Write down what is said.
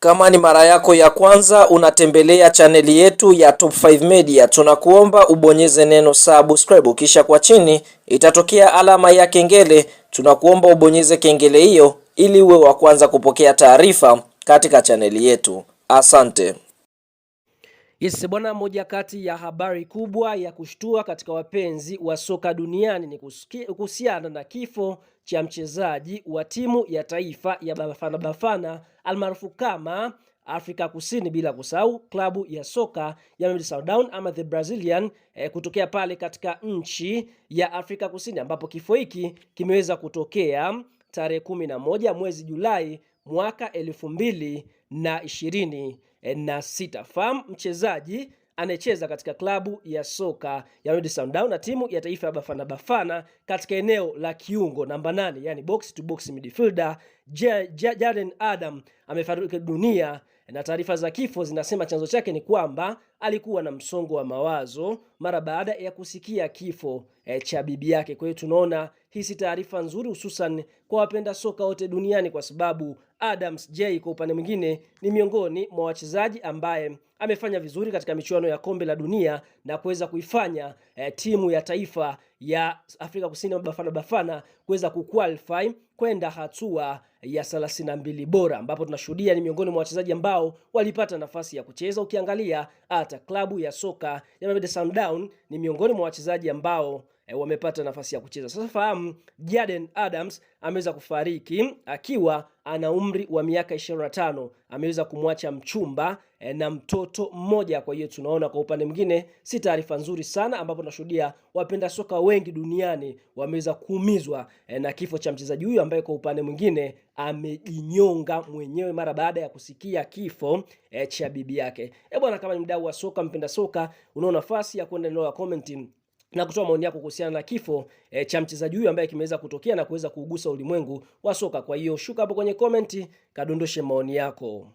Kama ni mara yako ya kwanza unatembelea chaneli yetu ya Top 5 Media, tunakuomba ubonyeze neno subscribe, kisha kwa chini itatokea alama ya kengele. Tunakuomba ubonyeze kengele hiyo ili uwe wa kwanza kupokea taarifa katika chaneli yetu. Asante. Yes, bwana, moja kati ya habari kubwa ya kushtua katika wapenzi wa soka duniani ni kuhusiana na kifo cha mchezaji wa timu ya taifa ya Bafana Bafana almaarufu kama Afrika Kusini, bila kusahau klabu ya soka ya Mamelodi Sundowns ama the Brazilian kutokea pale katika nchi ya Afrika Kusini, ambapo kifo hiki kimeweza kutokea tarehe 11 mwezi Julai mwaka 2026. Fam mchezaji anayecheza katika klabu ya soka ya Mamelodi Sundowns na timu ya taifa ya Bafana Bafana katika eneo la kiungo namba 8, yani box to box midfielder, Jayden Adam amefariki dunia, na taarifa za kifo zinasema chanzo chake ni kwamba alikuwa na msongo wa mawazo mara baada ya kusikia kifo cha bibi yake. Kwa hiyo tunaona hii si taarifa nzuri, hususan kwa wapenda soka wote duniani, kwa sababu Adams J kwa upande mwingine ni miongoni mwa wachezaji ambaye amefanya vizuri katika michuano ya kombe la dunia na kuweza kuifanya timu ya taifa ya Afrika Kusini Bafana Bafana kuweza kuqualify kwenda hatua ya 32 bora, ambapo tunashuhudia ni miongoni mwa wachezaji ambao walipata nafasi ya kucheza. Ukiangalia hata klabu ya soka ya Mamelodi Sundowns ni miongoni mwa wachezaji ambao wamepata nafasi ya kucheza. Sasa fahamu, Jayden Adams ameweza kufariki akiwa ana umri wa miaka 25. Ameweza kumwacha mchumba na mtoto mmoja. Kwa hiyo tunaona kwa upande mwingine si taarifa nzuri sana, ambapo tunashuhudia wapenda soka wengi duniani wameweza kuumizwa na kifo cha mchezaji huyu ambaye kwa upande mwingine amejinyonga mwenyewe mara baada ya kusikia kifo cha bibi yake. Bwana, kama ni mdau wa soka, mpenda soka, una nafasi ya kwenda eneo la comment na kutoa maoni yako kuhusiana na kifo cha mchezaji huyu ambaye kimeweza kutokea na kuweza kuugusa ulimwengu wa soka. Kwa hiyo shuka hapo kwenye comment, kadondoshe maoni yako.